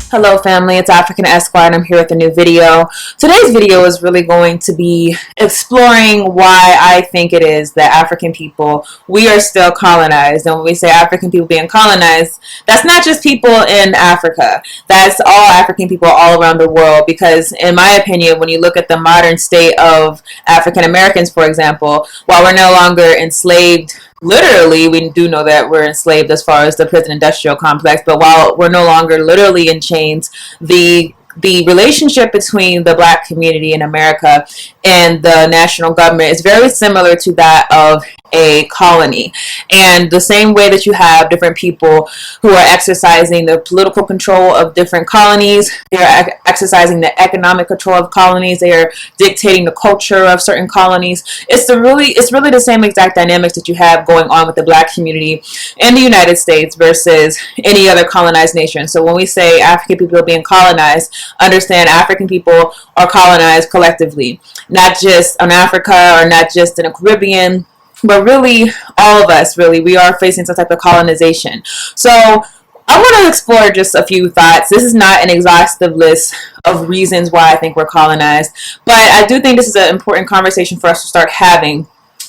Hello family, it's African Esquire and I'm here with a new video. Today's video is really going to be exploring why I think it is that African people, we are still colonized. And when we say African people being colonized, that's not just people in Africa. That's all African people all around the world, because in my opinion, when you look at the modern state of African Americans, for example, while we're no longer enslaved, literally, we do know that we're enslaved as far as the prison industrial complex, but while we're no longer literally in chains, the relationship between the Black community in America and the national government is very similar to that of a colony. And the same way that you have different people who are exercising the political control of different colonies, they're exercising the economic control of colonies, they are dictating the culture of certain colonies. It's really the same exact dynamics that you have going on with the Black community in the United States versus any other colonized nation. So when we say African people are being colonized, understand African people are colonized collectively, not just in Africa or not just in the Caribbean, but really all of us, really, we are facing some type of colonization. So I want to explore just a few thoughts. This is not an exhaustive list of reasons why I think we're colonized, but I do think this is an important conversation for us to start having.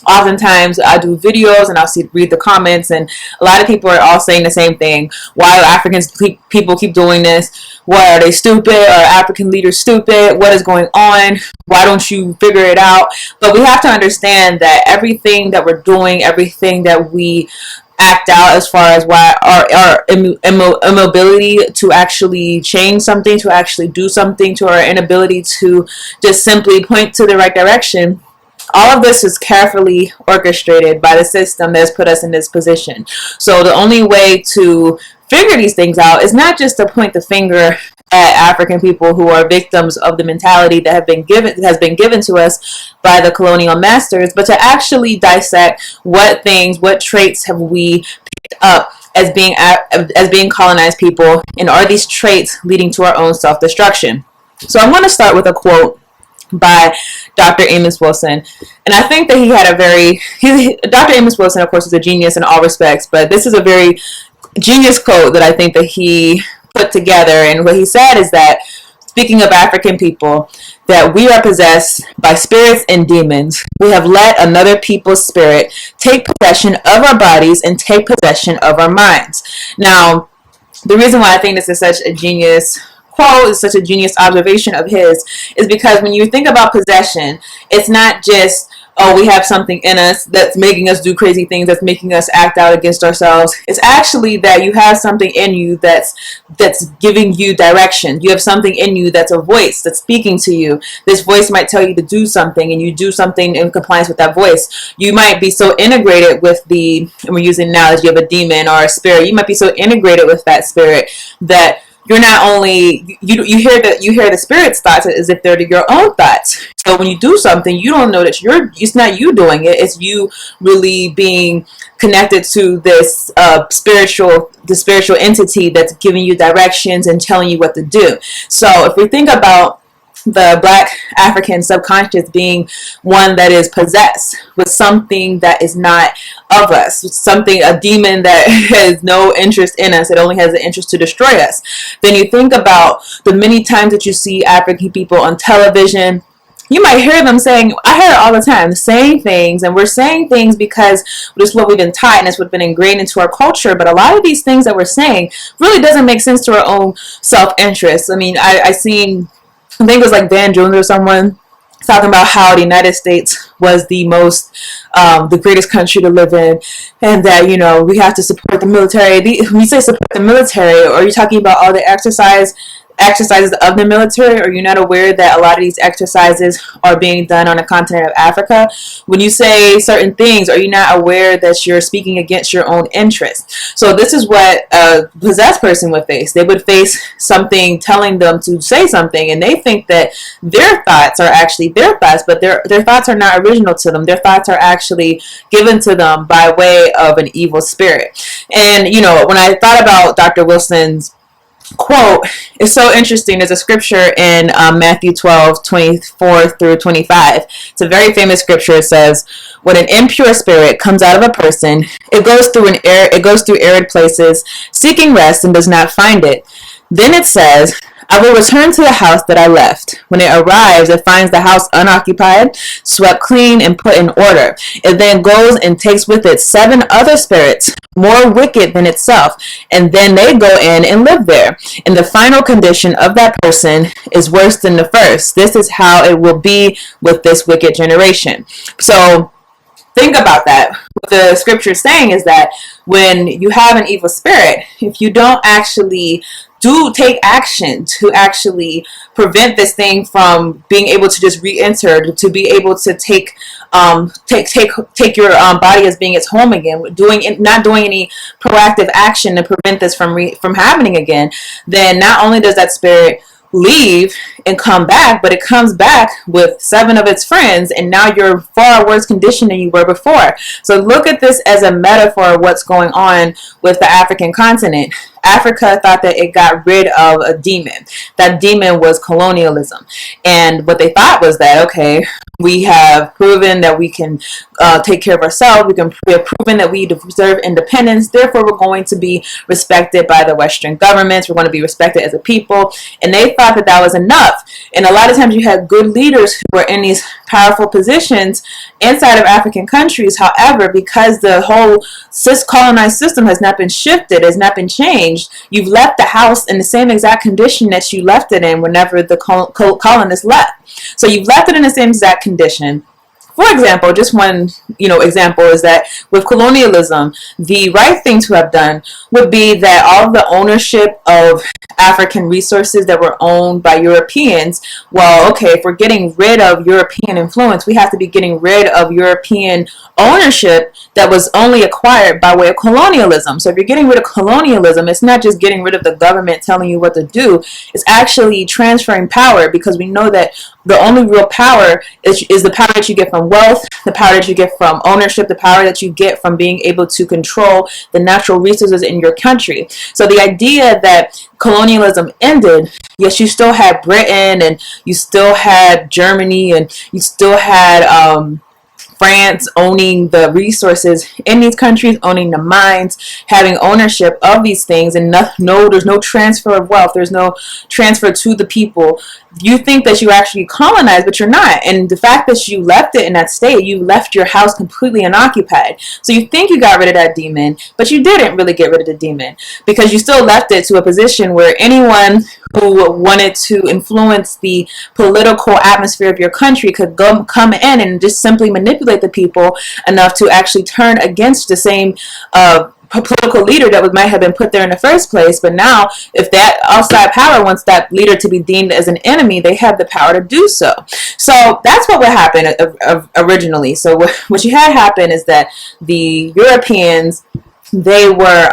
Oftentimes I do videos and I'll read the comments, and a lot of people are all saying the same thing. Why do Africans people keep doing this? Why are they stupid? Are African leaders stupid? What is going on? Why don't you figure it out? But we have to understand that everything that we're doing, everything that we act out as far as why our immobility to actually change something, to actually do something, to our inability to just simply point to the right direction, all of this is carefully orchestrated by the system that has put us in this position. So the only way to figure these things out is not just to point the finger at African people who are victims of the mentality that has been given to us by the colonial masters, but to actually dissect what traits have we picked up as being colonized people, and are these traits leading to our own self-destruction. So I'm going to start with a quote by Dr. Amos Wilson. And I think that he had Dr. Amos Wilson, of course, is a genius in all respects, but this is a very genius quote that I think that he put together. And what he said is that, speaking of African people, that we are possessed by spirits and demons. We have let another people's spirit take possession of our bodies and take possession of our minds. Now, the reason why I think this is such a genius quote, is such a genius observation of his, is because when you think about possession, it's not just, oh, we have something in us that's making us do crazy things, that's making us act out against ourselves. It's actually that you have something in you that's giving you direction. You have something in you that's a voice that's speaking to you. This voice might tell you to do something, and you do something in compliance with that voice. You might be so integrated with and we're using the analogy of a demon or a spirit, you might be so integrated with that spirit that you're not only, you hear the spirit's thoughts as if they're your own thoughts. So when you do something, you don't know that it's not you doing it. It's you really being connected to this spiritual entity that's giving you directions and telling you what to do. So if we think about the Black African subconscious being one that is possessed with something that is not of us, a demon that has no interest in us, it only has an interest to destroy us, then you think about the many times that you see African people on television. You might hear them saying, I hear it all the time, saying things, and we're saying things because this is what we've been taught and it's what's been ingrained into our culture. But a lot of these things that we're saying really doesn't make sense to our own self-interest. I mean, I think it was like Van Jones or someone talking about how the United States was the greatest country to live in, and that, we have to support the military. When you say support the military, are you talking about all the exercises of the military? Are you not aware that a lot of these exercises are being done on the continent of Africa? When you say certain things, are you not aware that you're speaking against your own interests? So this is what a possessed person would face. They would face something telling them to say something, and they think that their thoughts are actually their thoughts, but their thoughts are not original to them. Their thoughts are actually given to them by way of an evil spirit. And, when I thought about Dr. Wilson's quote, is so interesting. There's a scripture in Matthew 12:24-25. It's a very famous scripture. It says, when an impure spirit comes out of a person, it goes through arid places, seeking rest and does not find it. Then it says, I will return to the house that I left. When it arrives, it finds the house unoccupied, swept clean, and put in order. It then goes and takes with it 7 other spirits, more wicked than itself, and then they go in and live there. And the final condition of that person is worse than the first. This is how it will be with this wicked generation. So think about that. What the scripture is saying is that when you have an evil spirit, if you don't actually take action to actually prevent this thing from being able to just re-enter, to be able to take your body as being its home again, not doing any proactive action to prevent this from happening again, then not only does that spirit leave and come back, but it comes back with 7 of its friends, and now you're far worse condition than you were before. So look at this as a metaphor of what's going on with the African continent. Africa thought that it got rid of a demon. That demon was colonialism. And what they thought was that, okay, we have proven that we can take care of ourselves. We have proven that we deserve independence. Therefore, we're going to be respected by the Western governments. We're going to be respected as a people. And they thought that that was enough. And a lot of times you had good leaders who were in these powerful positions inside of African countries. However, because the whole colonized system has not been shifted, has not been changed, you've left the house in the same exact condition that you left it in whenever the colonists left. So you've left it in the same exact condition. For example, just one example is that with colonialism, the right thing to have done would be that all of the ownership of African resources that were owned by Europeans, well, okay, if we're getting rid of European influence, we have to be getting rid of European ownership that was only acquired by way of colonialism. So if you're getting rid of colonialism, it's not just getting rid of the government telling you what to do, it's actually transferring power, because we know that the only real power is the power that you get from wealth, the power that you get from ownership, the power that you get from being able to control the natural resources in your country. So the idea that colonialism ended, yes, you still had Britain, and you still had Germany, and you still had France owning the resources in these countries, owning the mines, having ownership of these things, and there's no transfer of wealth, there's no transfer to the people. You think that you actually colonized, but you're not. And the fact that you left it in that state, you left your house completely unoccupied. So you think you got rid of that demon, but you didn't really get rid of the demon, because you still left it to a position where anyone who wanted to influence the political atmosphere of your country could come in and just simply manipulate the people enough to actually turn against the same political leader that might have been put there in the first place. But now, if that outside power wants that leader to be deemed as an enemy, they have the power to do so. So that's what would happen originally. So what you had happen is that the Europeans, they were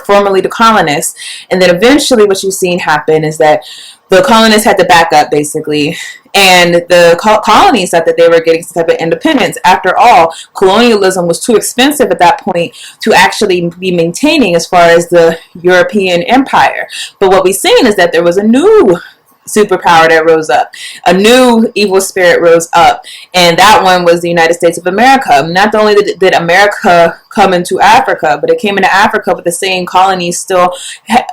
formerly the colonists, and then eventually what you've seen happen is that the colonists had to back up, basically, and the colonies thought that they were getting some type of independence. After all, colonialism was too expensive at that point to actually be maintaining as far as the European empire. But what we've seen is that there was a new superpower that rose up. A new evil spirit rose up, and that one was the United States of America. Not only did America come into Africa, but it came into Africa with the same colonies still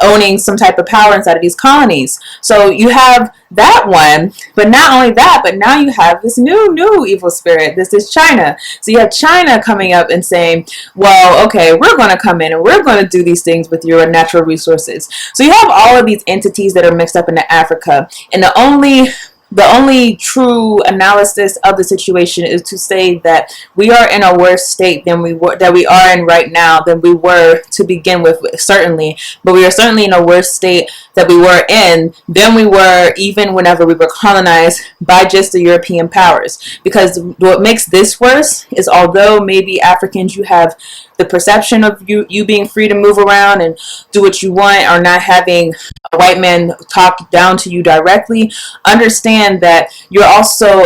owning some type of power inside of these colonies. So you have that one, but not only that, but now you have this new evil spirit. This is China. So you have China coming up and saying, well, okay, we're going to come in and we're going to do these things with your natural resources. So you have all of these entities that are mixed up into Africa, and the only true analysis of the situation is to say that we are in a worse state than we are in right now than we were to begin with, certainly. But we are certainly in a worse state that we were in than we were even whenever we were colonized by just the European powers. Because what makes this worse is, although maybe Africans, you have the perception of you being free to move around and do what you want, or not having a white man talk down to you directly, understand that you're also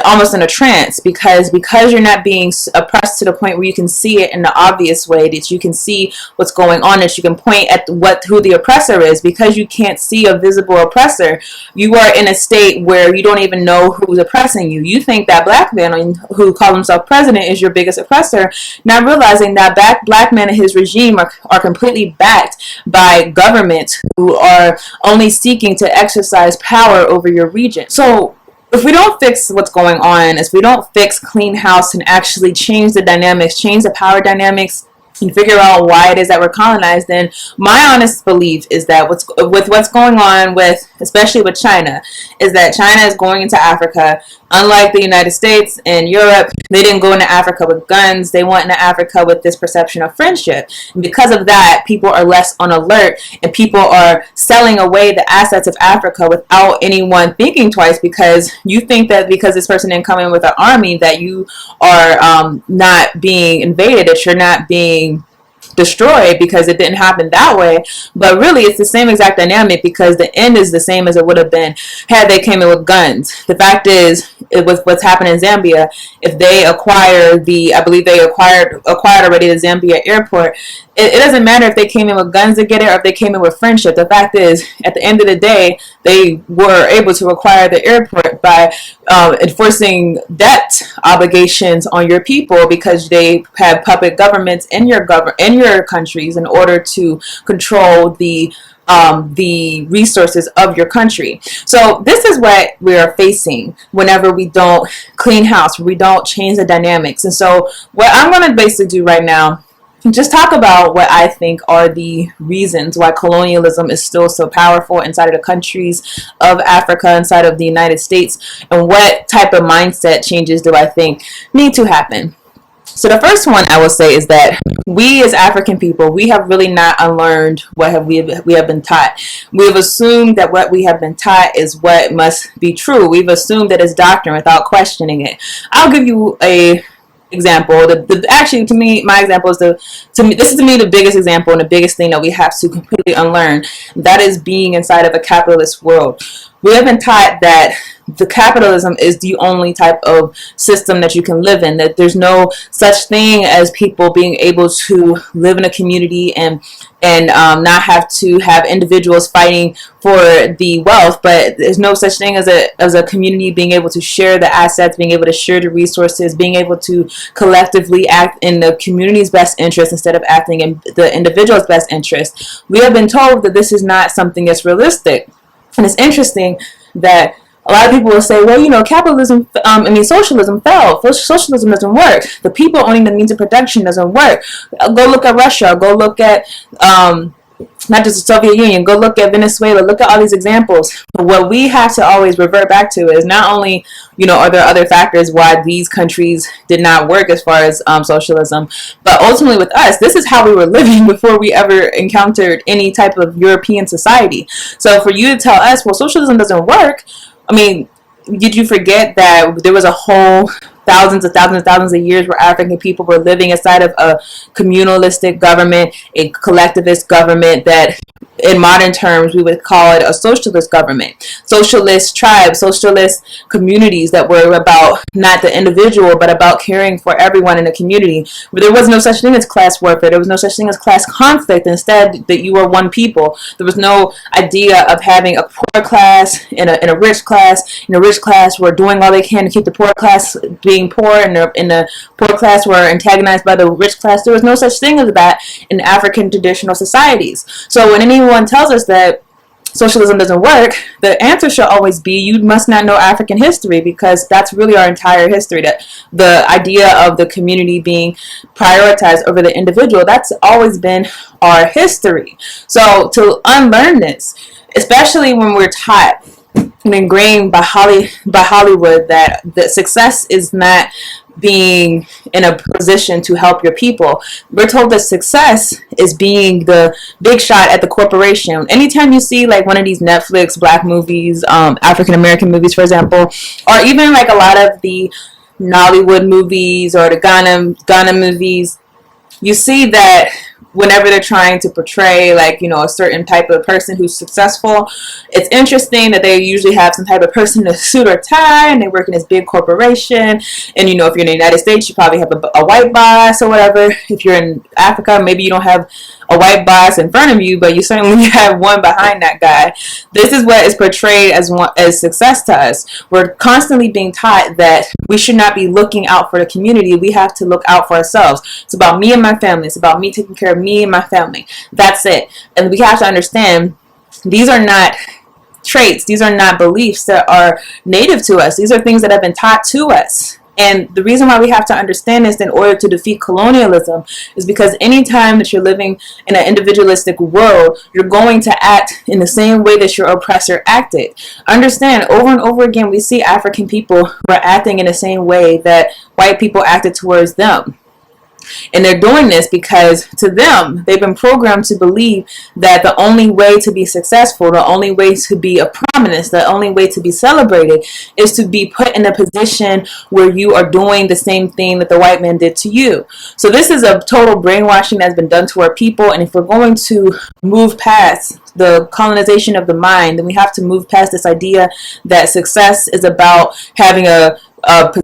almost in a trance, because you're not being oppressed to the point where you can see it in the obvious way, that you can see what's going on, that you can point at who the oppressor is. Because you can't see a visible oppressor, you are in a state where you don't even know who's oppressing you. You think that black man who calls himself president is your biggest oppressor, not realizing that not backed. Black man and his regime are completely backed by governments who are only seeking to exercise power over your region. So if we don't fix what's going on, if we don't fix clean house and actually change the dynamics, change the power dynamics, and figure out why it is that we're colonized, then my honest belief is that what's going on with, especially with China, is that China is going into Africa. Unlike the United States and Europe, they didn't go into Africa with guns. They went into Africa with this perception of friendship. And because of that, people are less on alert, and people are selling away the assets of Africa without anyone thinking twice, because you think that because this person didn't come in with an army that you are not being invaded, that you're not being destroyed because it didn't happen that way. But really, it's the same exact dynamic, because the end is the same as it would have been had they came in with guns. The fact is, it was what's happened in Zambia. If they acquire I believe they acquired already the Zambia airport, it doesn't matter if they came in with guns to get it or if they came in with friendship. The fact is, at the end of the day, they were able to acquire the airport by enforcing debt obligations on your people, because they have puppet governments in your countries in order to control the resources of your country. So this is what we are facing whenever we don't clean house, we don't change the dynamics. And so what I'm going to basically do right now, just talk about what I think are the reasons why colonialism is still so powerful inside of the countries of Africa, inside of the United States, and what type of mindset changes do I think need to happen. So the first one I will say is that we as African people, we have really not unlearned what we have been taught. We have assumed that what we have been taught is what must be true. We've assumed that it's doctrine without questioning it. I'll give you a example. Actually, to me, my example is this is to me the biggest example and the biggest thing that we have to completely unlearn. That is being inside of a capitalist world. We have been taught that the capitalism is the only type of system that you can live in, that there's no such thing as people being able to live in a community and not have to have individuals fighting for the wealth, but there's no such thing as a community being able to share the assets, being able to share the resources, being able to collectively act in the community's best interest instead of acting in the individual's best interest. We have been told that this is not something that's realistic. And it's interesting that a lot of people will say, well, capitalism, socialism fell. Socialism doesn't work. The people owning the means of production doesn't work. Go look at Russia. Go look at not just the Soviet Union. Go look at Venezuela. Look at all these examples. But what we have to always revert back to is not only, are there other factors why these countries did not work as far as socialism, but ultimately with us, this is how we were living before we ever encountered any type of European society. So for you to tell us, well, socialism doesn't work, did you forget that there was a whole thousands of years where African people were living inside of a communalistic government, a collectivist government that in modern terms we would call it a socialist government, socialist tribes, socialist communities that were about not the individual but about caring for everyone in the community. But there was no such thing as class warfare. There was no such thing as class conflict. Instead, that you were one people. There was no idea of having a poor class and a rich class. And the rich class were doing all they can to keep the poor class being poor, and the poor class were antagonized by the rich class. There was no such thing as that in African traditional societies. So when anyone tells us that socialism doesn't work, the answer should always be, you must not know African history, because that's really our entire history. That the idea of the community being prioritized over the individual, that's always been our history. So to unlearn this, especially when we're taught and ingrained by Hollywood that success is not being in a position to help your people. We're told that success is being the big shot at the corporation. Anytime you see like one of these Netflix black movies, African American movies, for example, or even like a lot of the Nollywood movies or the Ghana movies, you see that whenever they're trying to portray like, a certain type of person who's successful, it's interesting that they usually have some type of person in a suit or tie and they work in this big corporation. And if you're in the United States, you probably have a white boss or whatever. If you're in Africa, maybe you don't have a white boss in front of you, but you certainly have one behind that guy. This is what is portrayed as success to us. We're constantly being taught that we should not be looking out for the community. We have to look out for ourselves. It's about me and my family. It's about me taking care of me and my family. That's it. And we have to understand these are not traits. These are not beliefs that are native to us. These are things that have been taught to us. And the reason why we have to understand this in order to defeat colonialism is because anytime that you're living in an individualistic world, you're going to act in the same way that your oppressor acted. Understand, over and over again, we see African people who are acting in the same way that white people acted towards them. And they're doing this because to them, they've been programmed to believe that the only way to be successful, the only way to be a prominence, the only way to be celebrated is to be put in a position where you are doing the same thing that the white man did to you. So this is a total brainwashing that's been done to our people. And if we're going to move past the colonization of the mind, then we have to move past this idea that success is about having a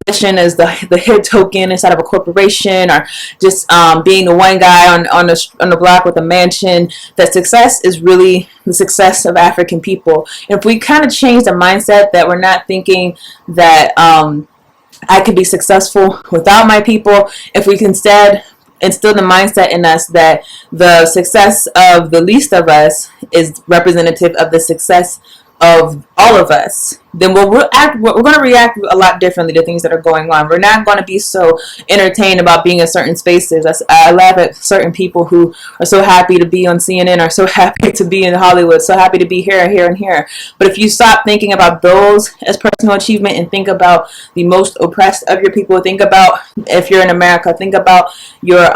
position as the head token inside of a corporation, or just being the one guy on the block with a mansion. That success is really the success of African people. And if we kind of change the mindset that we're not thinking that I could be successful without my people, if we can instead instill the mindset in us that the success of the least of us is representative of the success of all of us, then we're going to react a lot differently to things that are going on. We're not going to be so entertained about being in certain spaces. I laugh at certain people who are so happy to be on CNN, are so happy to be in Hollywood, so happy to be here, here, and here. But if you stop thinking about those as personal achievement and think about the most oppressed of your people, think about, if you're in America, think about your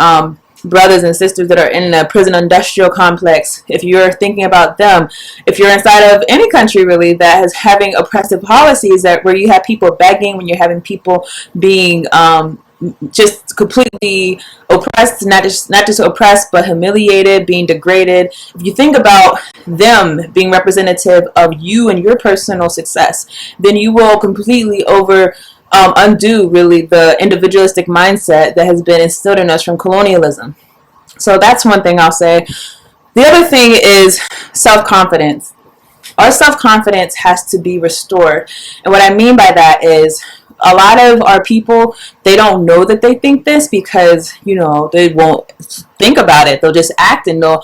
brothers and sisters that are in the prison industrial complex. If you're thinking about them, if you're inside of any country really that is having oppressive policies, that where you have people begging, when you're having people being just completely oppressed, not just oppressed but humiliated, being degraded, if you think about them being representative of you and your personal success, then you will completely undo really the individualistic mindset that has been instilled in us from colonialism. So that's one thing I'll say. The other thing is self-confidence. Our self-confidence has to be restored. And what I mean by that is a lot of our people, they don't know that they think this because, they won't think about it. They'll just act, and they'll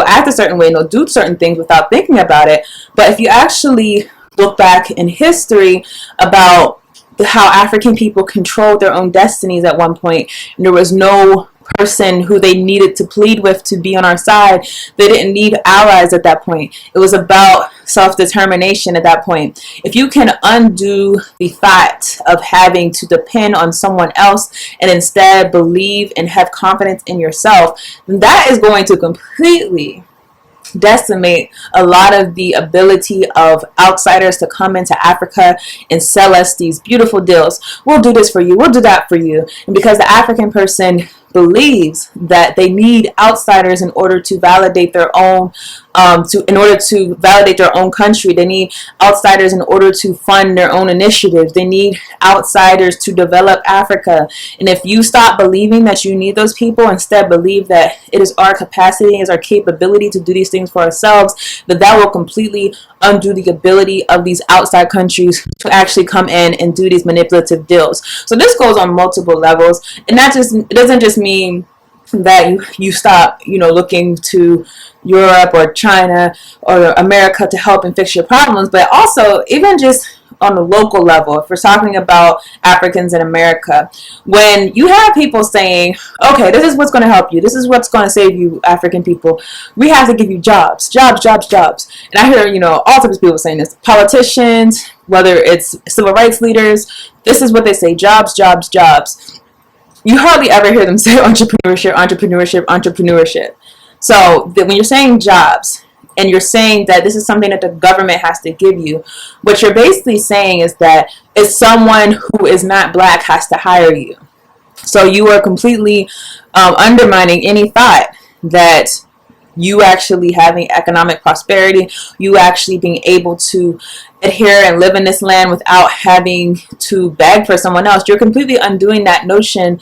act a certain way, and they'll do certain things without thinking about it. But if you actually look back in history about how African people controlled their own destinies at one point, and there was no person who they needed to plead with to be on our side. They didn't need allies at that point. It was about self-determination at that point. If you can undo the thought of having to depend on someone else and instead believe and have confidence in yourself, then that is going to completely decimate a lot of the ability of outsiders to come into Africa and sell us these beautiful deals. We'll do this for you, we'll do that for you. And because the African person believes that they need outsiders in order to validate their own validate their own country. They need outsiders in order to fund their own initiatives. They need outsiders to develop Africa. And if you stop believing that you need those people, instead believe that it is our capacity, it is our capability to do these things for ourselves, that will completely undo the ability of these outside countries to actually come in and do these manipulative deals. So this goes on multiple levels, and it doesn't just mean that you stop looking to Europe or China or America to help and fix your problems, but also even just on a local level, if we're talking about Africans in America, when you have people saying, okay, this is what's going to help you, this is what's going to save you, African people, we have to give you jobs. And I hear all types of people saying this, politicians, whether it's civil rights leaders, this is what they say, jobs. You hardly ever hear them say entrepreneurship. So when you're saying jobs, and you're saying that this is something that the government has to give you, what you're basically saying is that it's someone who is not black has to hire you. So you are completely undermining any thought that you actually having economic prosperity, you actually being able to adhere and live in this land without having to beg for someone else. You're completely undoing that notion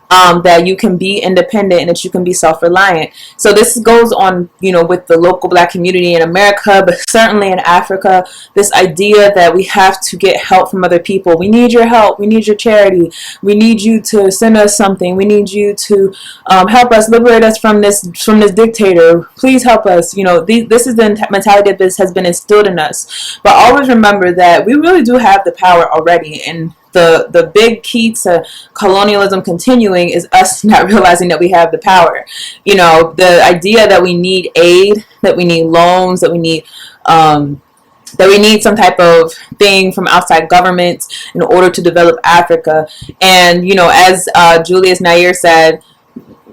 that you can be independent and that you can be self-reliant. So this goes on, with the local Black community in America, but certainly in Africa, this idea that we have to get help from other people. We need your help. We need your charity. We need you to send us something. We need you to help us, liberate us from this dictator. Please help us. This is the mentality that this has been instilled in us. But always remember that we really do have the power already, and the big key to colonialism continuing is us not realizing that we have the power. The idea that we need aid, that we need loans, that we need some type of thing from outside governments in order to develop Africa. And as Julius Nair said,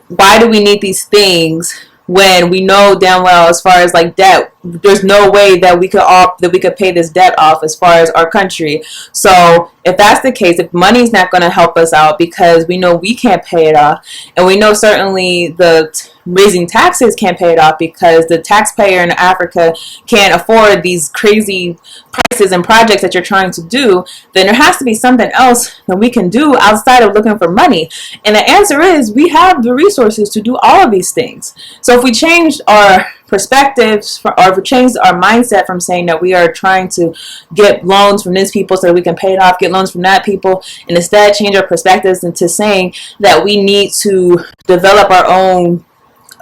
why do we need these things when we know damn well, as far as like debt, there's no way that we could pay this debt off as far as our country. So if that's the case, if money's not going to help us out because we know we can't pay it off, and we know certainly the raising taxes can't pay it off because the taxpayer in Africa can't afford these crazy prices and projects that you're trying to do, then there has to be something else that we can do outside of looking for money. And the answer is we have the resources to do all of these things. So if we change our perspectives, or if we change our mindset from saying that we are trying to get loans from these people so that we can pay it off, get loans from that people, and instead change our perspectives into saying that we need to develop our own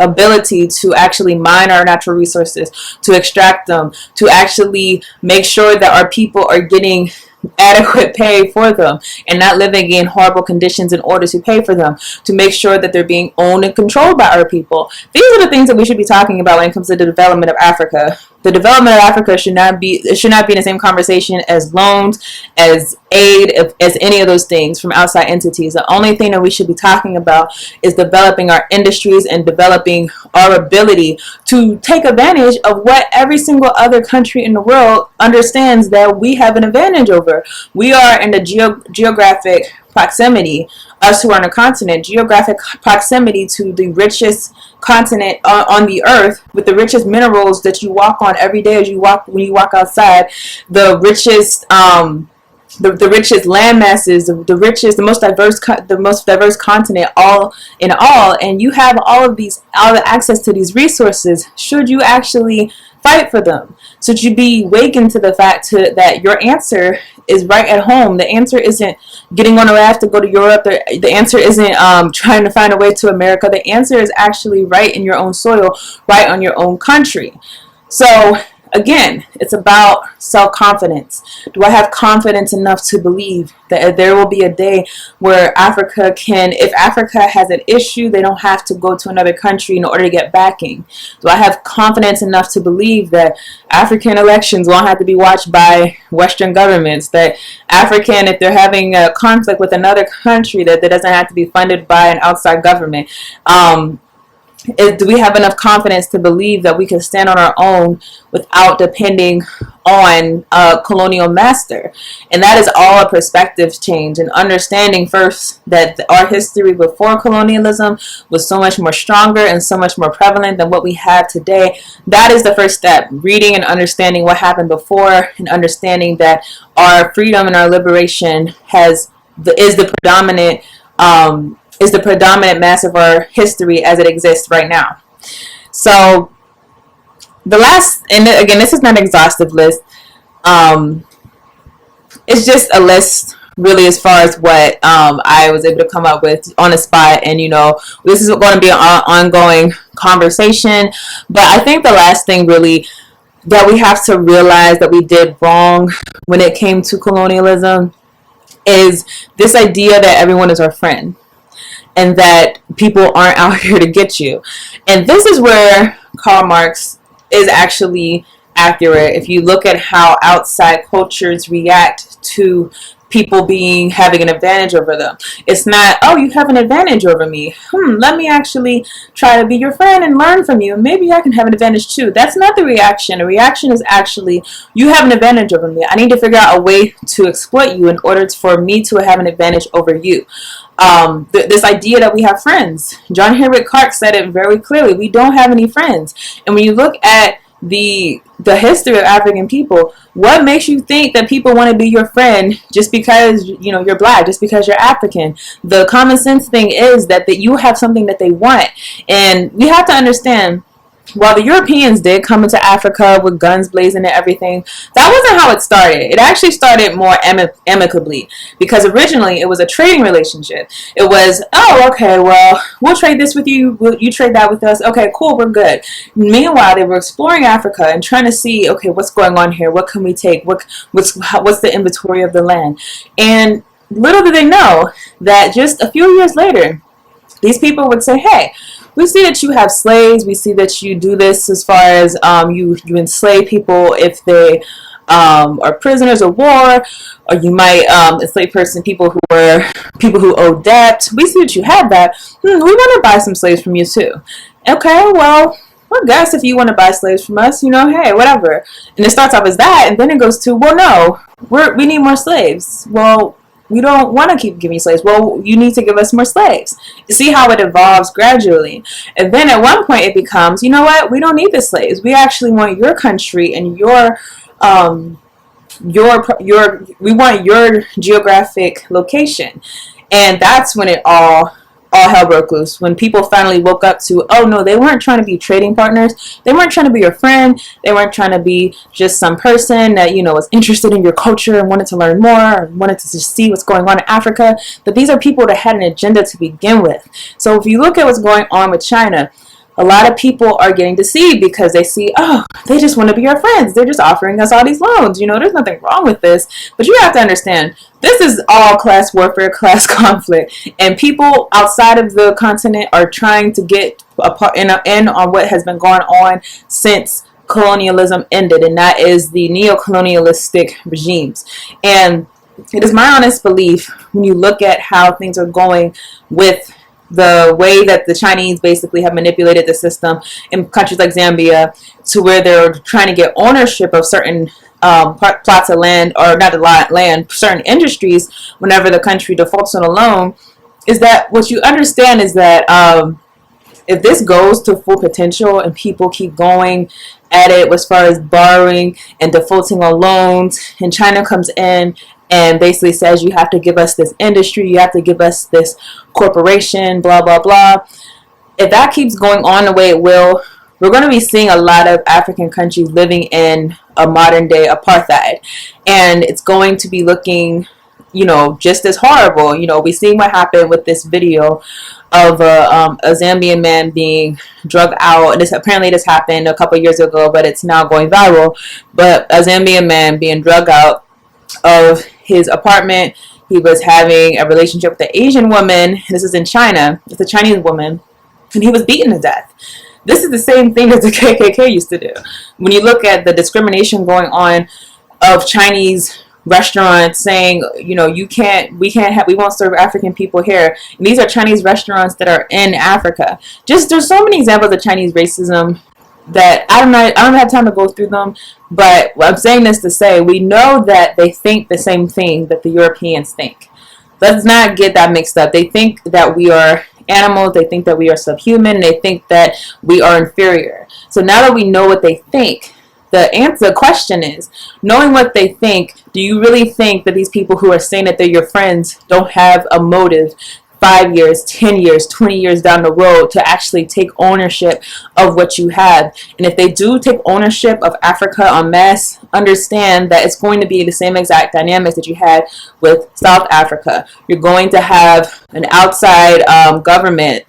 ability to actually mine our natural resources, to extract them, to actually make sure that our people are getting adequate pay for them and not living in horrible conditions in order to pay for them, to make sure that they're being owned and controlled by our people. These are the things that we should be talking about when it comes to the development of Africa. The development of Africa should not be in the same conversation as loans, as aid, as any of those things from outside entities. The only thing that we should be talking about is developing our industries and developing our ability to take advantage of what every single other country in the world understands that we have an advantage over. We are in the geographic proximity, us who are on a continent, geographic proximity to the richest continent on the earth, with the richest minerals that you walk on every day when you walk outside, the richest the richest land masses, the most diverse continent, all in all, and you have all the access to these resources. Should you actually fight for them? Should you be wakened to the fact that your answer is right at home? The answer isn't getting on a raft to go to Europe. The answer isn't trying to find a way to America. The answer is actually right in your own soil, right on your own country. So again, it's about self-confidence. Do I have confidence enough to believe that there will be a day where if Africa has an issue, they don't have to go to another country in order to get backing? Do I have confidence enough to believe that African elections won't have to be watched by Western governments? That if they're having a conflict with another country, that doesn't have to be funded by an outside government? Do we have enough confidence to believe that we can stand on our own without depending on a colonial master? And that is all a perspective change, and understanding first that our history before colonialism was so much more stronger and so much more prevalent than what we have today. That is the first step, reading and understanding what happened before, and understanding that our freedom and our liberation is the predominant mass of our history as it exists right now. So the last, and again, this is not an exhaustive list. It's just a list really as far as what I was able to come up with on the spot. And this is going to be an ongoing conversation. But I think the last thing really that we have to realize that we did wrong when it came to colonialism is this idea that everyone is our friend, and that people aren't out here to get you. And this is where Karl Marx is actually accurate. If you look at how outside cultures react to people having an advantage over them, it's not, oh, you have an advantage over me, let me actually try to be your friend and learn from you, maybe I can have an advantage too. That's not the reaction. The reaction is actually, you have an advantage over me, I need to figure out a way to exploit you in order for me to have an advantage over you. This idea that we have friends, John Henrik Clarke said it very clearly, we don't have any friends. And when you look at the history of African people, what makes you think that people want to be your friend just because you're black, just because you're African? The common sense thing is that you have something that they want, and we have to understand. While the Europeans did come into Africa with guns blazing and everything, that wasn't how it started. It actually started more amicably, because originally it was a trading relationship. It was, oh, okay, well, we'll trade this with you. You trade that with us. Okay, cool, we're good. Meanwhile, they were exploring Africa and trying to see, okay, what's going on here? What can we take? What's the inventory of the land? And little did they know that just a few years later, these people would say, hey, we see that you have slaves. We see that you do this as far as you enslave people if they are prisoners of war, or you might enslave people who owe debt. We see that you have that. We want to buy some slaves from you too. Okay, well, I guess if you want to buy slaves from us, hey, whatever. And it starts off as that, and then it goes to, well, no, we need more slaves. Well, we don't want to keep giving you slaves. Well, you need to give us more slaves. You see how it evolves gradually. And then at one point it becomes, you know what? We don't need the slaves. We actually want your country and we want your geographic location. And that's when it all hell broke loose. When people finally woke up to, oh no, they weren't trying to be trading partners. They weren't trying to be your friend. They weren't trying to be just some person that, was interested in your culture and wanted to learn more, or wanted to just see what's going on in Africa. But these are people that had an agenda to begin with. So if you look at what's going on with China, a lot of people are getting deceived because they see, oh, they just want to be our friends. They're just offering us all these loans. There's nothing wrong with this. But you have to understand, this is all class warfare, class conflict. And people outside of the continent are trying to get in on what has been going on since colonialism ended. And that is the neo-colonialistic regimes. And it is my honest belief, when you look at how things are going with the way that the Chinese basically have manipulated the system in countries like Zambia, to where they're trying to get ownership of certain plots of land, or not a lot land, certain industries, whenever the country defaults on a loan, is that what you understand is that if this goes to full potential and people keep going at it as far as borrowing and defaulting on loans, and China comes in and basically says, you have to give us this industry, you have to give us this corporation, blah, blah, blah. If that keeps going on the way it will, we're going to be seeing a lot of African countries living in a modern day apartheid. And it's going to be looking, just as horrible. We seen what happened with this video of a Zambian man being drugged out. And apparently this happened a couple years ago, but it's now going viral. But a Zambian man being drugged out of his apartment. He was having a relationship with an Asian woman. This is in China. It's a Chinese woman. And he was beaten to death. This is the same thing that the KKK used to do. When you look at the discrimination going on of Chinese restaurants saying, we won't serve African people here. And these are Chinese restaurants that are in Africa. There's so many examples of Chinese racism that I don't have time to go through them, but I'm saying this to say, we know that they think the same thing that the Europeans think. Let's not get that mixed up. They think that we are animals, they think that we are subhuman, they think that we are inferior. So now that we know what they think, the question is, knowing what they think, do you really think that these people who are saying that they're your friends don't have a motive 5 years, 10 years, 20 years down the road to actually take ownership of what you have? And if they do take ownership of Africa en masse, understand that it's going to be the same exact dynamics that you had with South Africa. You're going to have an outside government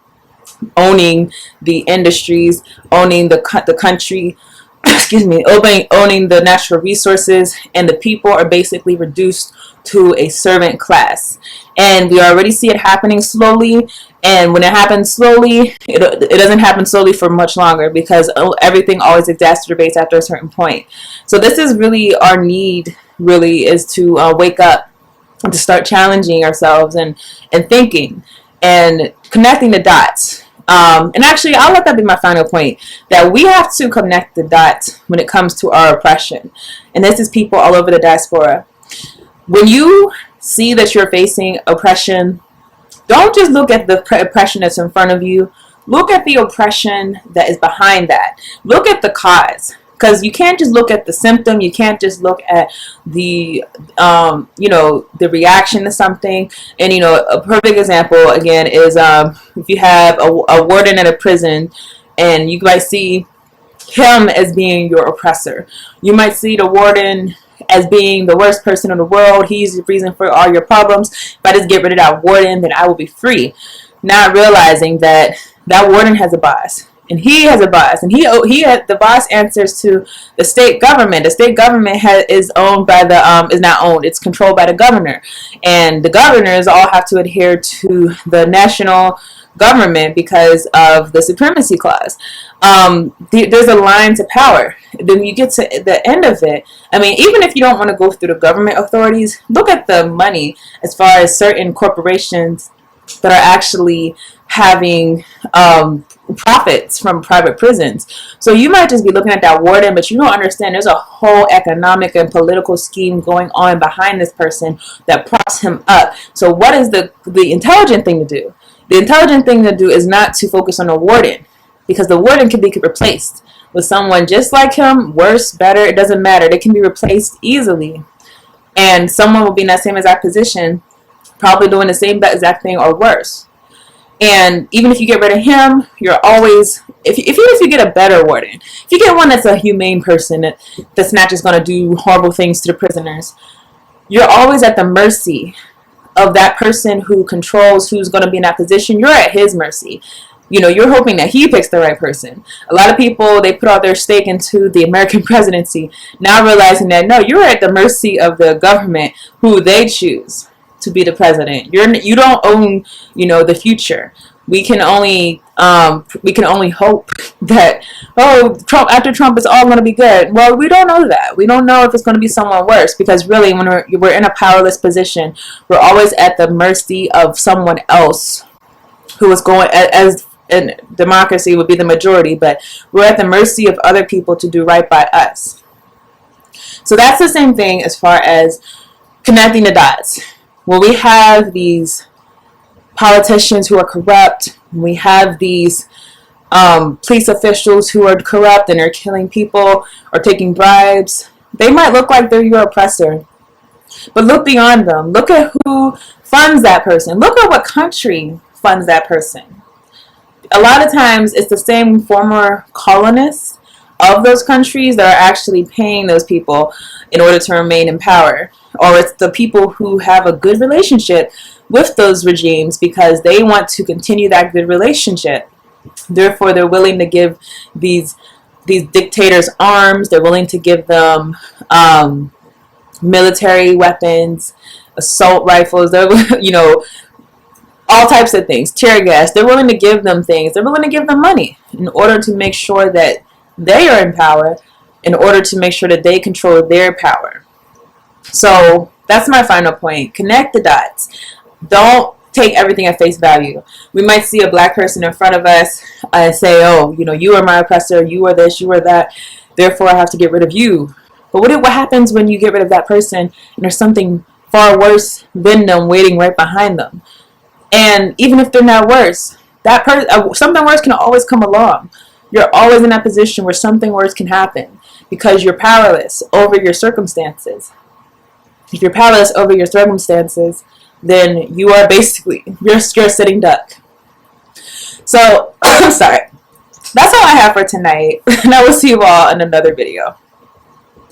owning the industries, owning the country, owning the natural resources, and the people are basically reduced to a servant class. And we already see it happening slowly. And when it happens slowly, it doesn't happen slowly for much longer, because everything always exacerbates after a certain point. So this is really our need, really, is to wake up and to start challenging ourselves and thinking and connecting the dots. And actually, I'll let that be my final point, that we have to connect the dots when it comes to our oppression. And this is people all over the diaspora. When you see that you're facing oppression, don't just look at the oppression that's in front of you. Look at the oppression that is behind that. Look at the cause. because you can't just look at the symptom. You can't just look at the the reaction to something. And a perfect example again is if you have a warden at a prison, and you might see him as being your oppressor. You might see the warden as being the worst person in the world. He's the reason for all your problems. If I just get rid of that warden, then I will be free. Not realizing that that warden has a boss, and he has a boss, and the boss answers to the state government. The state government is owned by is not owned. It's controlled by the governor, and the governors all have to adhere to the national government because of the supremacy clause. There's a line to power. Then you get to the end of it. I mean, even if you don't want to go through the government authorities, look at the money as far as certain corporations that are actually having profits from private prisons. So you might just be looking at that warden, but you don't understand there's a whole economic and political scheme going on behind this person that props him up. So what is the intelligent thing to do? The intelligent thing to do is not to focus on the warden, because the warden can be replaced with someone just like him, worse, better, it doesn't matter. They can be replaced easily. And someone will be in that same exact position, probably doing the same exact thing or worse. And even if you get rid of him, you're always, even if you get a better warden, if you get one that's a humane person, that's not just going to do horrible things to the prisoners, you're always at the mercy of that person who controls who's going to be in that position. You're at his mercy. You're hoping that he picks the right person. A lot of people, they put all their stake into the American presidency, now realizing that, no, you're at the mercy of the government who they choose to be the president. You don't own, the future. We can only hope that, after Trump, it's all going to be good. Well, we don't know that. We don't know if it's going to be someone worse, because really, when we're in a powerless position, we're always at the mercy of someone else who is going, as in democracy would be the majority, but we're at the mercy of other people to do right by us. So that's the same thing as far as connecting the dots. When we have these politicians who are corrupt, we have these police officials who are corrupt and are killing people or taking bribes, they might look like they're your oppressor. But look beyond them. Look at who funds that person. Look at what country funds that person. A lot of times it's the same former colonists of those countries that are actually paying those people in order to remain in power. Or it's the people who have a good relationship with those regimes because they want to continue that good relationship. Therefore, they're willing to give these dictators arms. They're willing to give them military weapons, assault rifles. They're, all types of things, tear gas. They're willing to give them things. They're willing to give them money in order to make sure that they are in power, in order to make sure that they control their power. So that's my final point. Connect the dots. Don't take everything at face value. We might see a black person in front of us and say, oh, you are my oppressor, you are this, you are that, therefore I have to get rid of you. But what happens when you get rid of that person and there's something far worse than them waiting right behind them? And even if they're not worse, that something worse can always come along. You're always in that position where something worse can happen because you're powerless over your circumstances. If you're powerless over your circumstances, then you are basically, you're a sitting duck. So, I'm sorry. That's all I have for tonight. And I will see you all in another video.